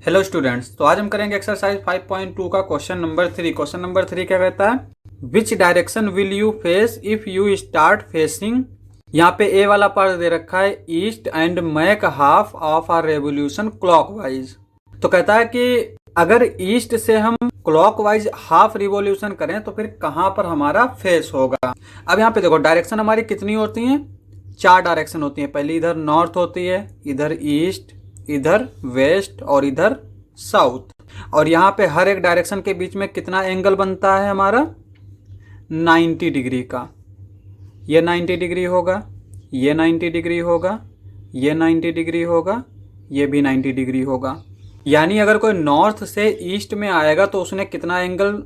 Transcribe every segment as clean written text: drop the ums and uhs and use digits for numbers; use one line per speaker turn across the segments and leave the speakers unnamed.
Hello students, तो आज हम करेंगे एक्सरसाइज 5.2 का क्वेश्चन नंबर 3। क्वेश्चन नंबर 3 क्या कहता है, which direction will you face if you start facing. यहाँ पे ए वाला पार्ट दे रखा है east and make half of a revolution clockwise. तो कहता है कि अगर ईस्ट से हम क्लॉकवाइज हाफ रिवोल्यूशन करें तो फिर कहाँ पर हमारा फेस होगा। अब यहाँ पे देखो डायरेक्शन हमारी कितनी होती हैं, 4 डायरेक्शन होती हैं। पहले इधर नॉर्थ होती है, इधर ईस्ट, इधर वेस्ट और इधर साउथ। और यहाँ पे हर एक डायरेक्शन के बीच में कितना एंगल बनता है हमारा, 90 डिग्री का। ये 90 डिग्री होगा, ये 90 डिग्री होगा, ये 90 डिग्री होगा, ये भी 90 डिग्री होगा। यानी अगर कोई नॉर्थ से ईस्ट में आएगा तो उसने कितना एंगल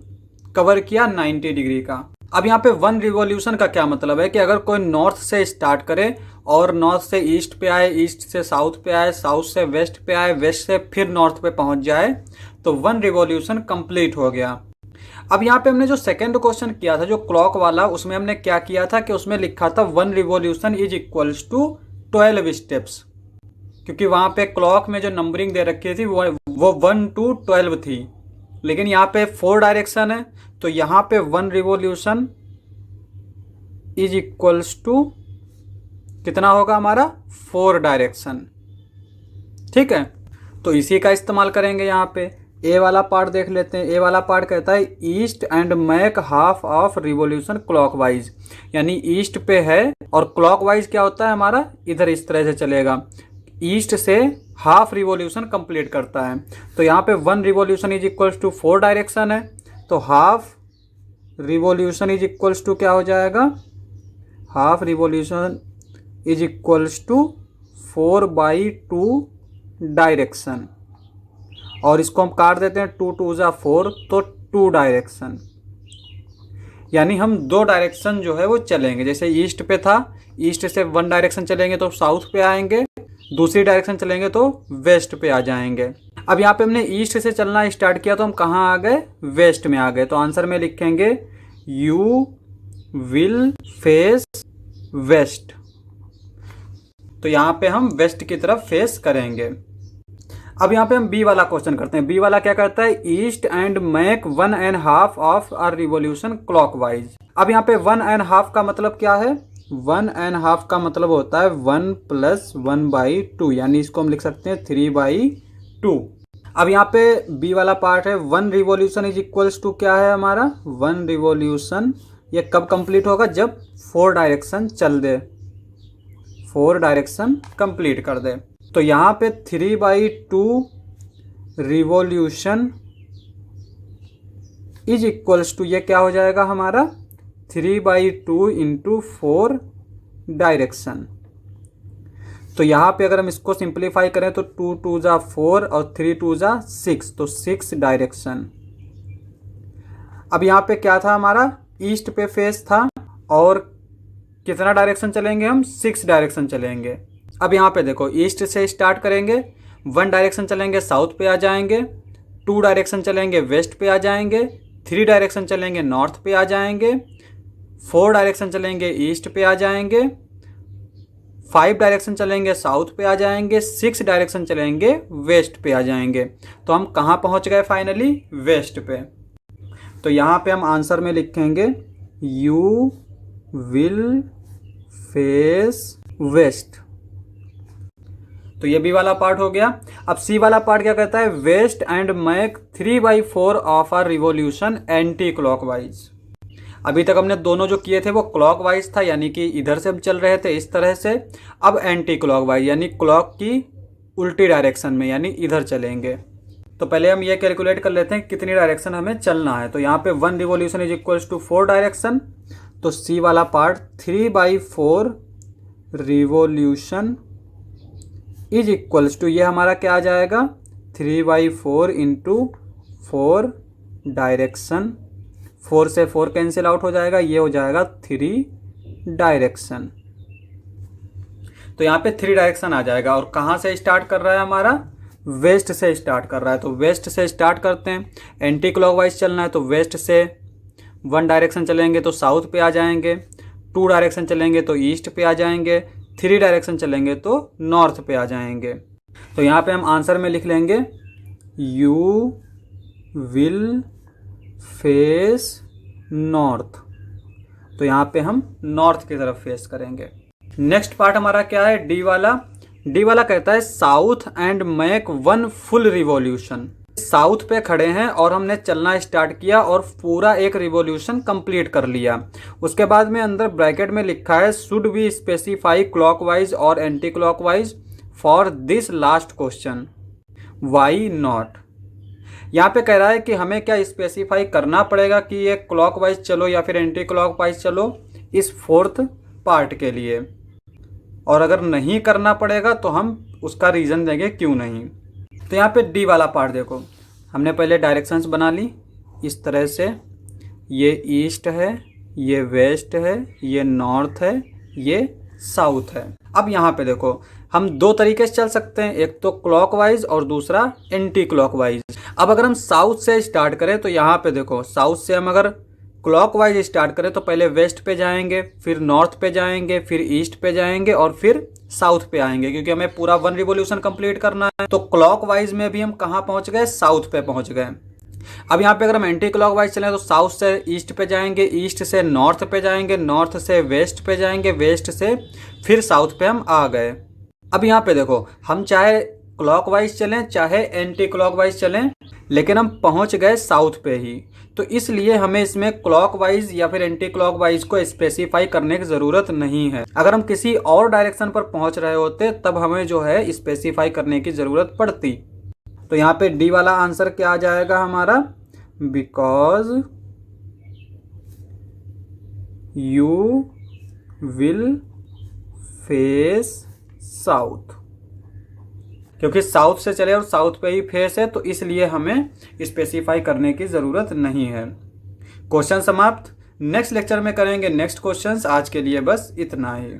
कवर किया, 90 डिग्री का। अब यहाँ पे 1 रिवॉल्यूशन का क्या मतलब है कि अगर कोई नॉर्थ से स्टार्ट करे और नॉर्थ से ईस्ट पे आए, ईस्ट से साउथ पे आए, साउथ से वेस्ट पे आए, वेस्ट से फिर नॉर्थ पे पहुंच जाए तो 1 रिवॉल्यूशन कंप्लीट हो गया। अब यहाँ पे हमने जो सेकंड क्वेश्चन किया था जो क्लॉक वाला, उसमें हमने क्या किया था कि उसमें लिखा था 1 revolution is equals to 12 steps, क्योंकि वहां पे क्लॉक में जो नंबरिंग दे रखी थी वो 1 to 12 थी। लेकिन यहाँ पे 4 डायरेक्शन है तो यहाँ पे 1 रिवॉल्यूशन इज इक्वल्स टू कितना होगा हमारा, 4 डायरेक्शन। ठीक है, तो इसी का इस्तेमाल करेंगे। यहाँ पे ए वाला पार्ट देख लेते हैं। ए वाला पार्ट कहता है east and make half of revolution clockwise, यानी ईस्ट पे है और क्लॉकवाइज क्या होता है हमारा, इधर इस तरह से चलेगा, ईस्ट से हाफ रिवॉल्यूशन कंप्लीट करता है। तो यहाँ पे 1 revolution is equals to 4 direction है, तो half revolution is equals to क्या हो जाएगा, half revolution is equals to 4/2 direction. और इसको हम काट देते हैं, 2 2 जा 4, तो 2 डायरेक्शन। यानी हम 2 डायरेक्शन जो है वो चलेंगे। जैसे ईस्ट पे था, ईस्ट से 1 डायरेक्शन चलेंगे तो साउथ पे आएंगे, दूसरी डायरेक्शन चलेंगे तो वेस्ट पे आ जाएंगे। अब यहाँ पे हमने ईस्ट से चलना स्टार्ट किया तो हम कहाँ आ गए, वेस्ट में आ गए। तो आंसर में लिखेंगे यू विल फेस वेस्ट। तो यहाँ पे हम वेस्ट की तरफ फेस करेंगे। अब यहाँ पे हम बी वाला क्वेश्चन करते हैं। बी वाला क्या करता है, east and make 1.5 of a revolution clockwise. अब यहाँ पे 1.5 का मतलब क्या है, 1.5 का मतलब होता है 1 + 1/2, यानी इसको हम लिख सकते हैं 3/2। अब यहाँ पे बी वाला पार्ट है 1 रिवॉल्यूशन इज इक्वल्स टू क्या है हमारा, 1 रिवॉल्यूशन ये कब कंप्लीट होगा, जब 4 डायरेक्शन चल दे, 4 डायरेक्शन कंप्लीट कर दे। तो यहाँ पे 3/2 रिवॉल्यूशन इज इक्वल्स टू ये क्या हो जाएगा हमारा, 3/2 इंटू 4 डायरेक्शन। तो यहाँ पे अगर हम इसको सिंप्लीफाई करें तो 2 2 जा 4 और 3 2 जा 6, तो 6 डायरेक्शन। अब यहाँ पे क्या था हमारा, ईस्ट पे फेस था और कितना डायरेक्शन चलेंगे हम, 6 डायरेक्शन चलेंगे। अब यहाँ पे देखो ईस्ट से स्टार्ट करेंगे, 1 डायरेक्शन चलेंगे साउथ पे आ जाएंगे, 2 डायरेक्शन चलेंगे वेस्ट पे आ जाएंगे, 3 डायरेक्शन चलेंगे नॉर्थ पे आ जाएंगे, 4 डायरेक्शन चलेंगे ईस्ट पे आ जाएंगे, 5 डायरेक्शन चलेंगे साउथ पे आ जाएंगे, 6 डायरेक्शन चलेंगे वेस्ट पे आ जाएंगे। तो हम कहाँ पहुँच गए फाइनली, वेस्ट पे। तो यहाँ पे हम आंसर में लिखेंगे यू विल फेस वेस्ट। तो ये बी वाला पार्ट हो गया। अब सी वाला पार्ट क्या कहता है, west and make 3/4 of a revolution anti clockwise. अभी तक हमने दोनों जो किए थे वो क्लॉकवाइज था, यानी कि इधर से हम चल रहे थे इस तरह से। अब एंटी क्लॉकवाइज यानी क्लॉक की उल्टी डायरेक्शन में, यानी इधर चलेंगे। तो पहले हम ये कैलकुलेट कर लेते हैं कितनी डायरेक्शन हमें चलना है। तो यहाँ पे 1 revolution is equals to 4 direction, तो सी वाला part 3/4 revolution is equals to ये हमारा क्या आ जाएगा, 3/4 इंटू 4 डायरेक्शन। 4 से 4 कैंसिल आउट हो जाएगा, ये हो जाएगा 3 डायरेक्शन। तो यहाँ पे 3 डायरेक्शन आ जाएगा। और कहाँ से स्टार्ट कर रहा है हमारा, वेस्ट से स्टार्ट कर रहा है। तो वेस्ट से स्टार्ट करते हैं, एंटी क्लॉकवाइज चलना है तो वेस्ट से 1 डायरेक्शन चलेंगे तो साउथ पे आ जाएंगे, 2 डायरेक्शन चलेंगे तो ईस्ट पे आ जाएंगे, 3 डायरेक्शन चलेंगे तो नॉर्थ पे आ जाएंगे। तो यहाँ पे हम आंसर में लिख लेंगे यू विल फेस नॉर्थ। तो यहाँ पे हम नॉर्थ की तरफ फेस करेंगे। नेक्स्ट पार्ट हमारा क्या है, डी वाला। डी वाला कहता है south and make one full revolution. South पे खड़े हैं और हमने चलना स्टार्ट किया और पूरा एक रिवॉल्यूशन कंप्लीट कर लिया। उसके बाद में अंदर ब्रैकेट में लिखा है शुड वी स्पेसिफाई क्लॉकवाइज और anti clockwise for this last question, why not. यहाँ पे कह रहा है कि हमें क्या स्पेसिफाई करना पड़ेगा कि ये क्लॉकवाइज चलो या फिर एंटी क्लॉकवाइज चलो इस फोर्थ पार्ट के लिए, और अगर नहीं करना पड़ेगा तो हम उसका रीज़न देंगे क्यों नहीं। तो यहाँ पे डी वाला पार्ट देखो, हमने पहले डायरेक्शंस बना ली इस तरह से, ये ईस्ट है, ये वेस्ट है, ये नॉर्थ है, ये साउथ है। अब यहाँ पे देखो हम दो तरीके से चल सकते हैं, एक तो क्लॉकवाइज और दूसरा एंटी क्लॉकवाइज। अब अगर हम साउथ से स्टार्ट करें तो यहाँ पे देखो साउथ से हम अगर क्लॉकवाइज स्टार्ट करें तो पहले वेस्ट पे जाएंगे, फिर नॉर्थ पे जाएंगे, फिर ईस्ट पे जाएंगे और फिर साउथ पे आएंगे, क्योंकि हमें पूरा वन रिवॉल्यूशन कंप्लीट करना है। तो क्लॉकवाइज में भी हम कहाँ पहुँच गए, साउथ पे पहुँच गए। अब यहाँ पे अगर हम एंटी क्लॉकवाइज चलें तो साउथ से ईस्ट पे जाएंगे, ईस्ट से नॉर्थ पे जाएंगे, नॉर्थ से वेस्ट पे जाएंगे, वेस्ट से फिर साउथ पे हम आ गए। अब यहाँ पे देखो हम चाहे क्लॉकवाइज चलें चाहे एंटी क्लॉकवाइज चलें, लेकिन हम पहुँच गए साउथ पे ही। तो इसलिए हमें इसमें क्लॉकवाइज या फिर एंटी क्लॉकवाइज को स्पेसिफाई करने की ज़रूरत नहीं है। अगर हम किसी और डायरेक्शन पर पहुँच रहे होते तब हमें जो है स्पेसिफाई करने की ज़रूरत पड़ती। तो यहाँ पे डी वाला आंसर क्या आ जाएगा हमारा, because you will face south. क्योंकि साउथ से चले और साउथ पे ही फेस है तो इसलिए हमें स्पेसिफाई करने की ज़रूरत नहीं है। क्वेश्चन समाप्त। नेक्स्ट लेक्चर में करेंगे नेक्स्ट क्वेश्चंस। आज के लिए बस इतना ही।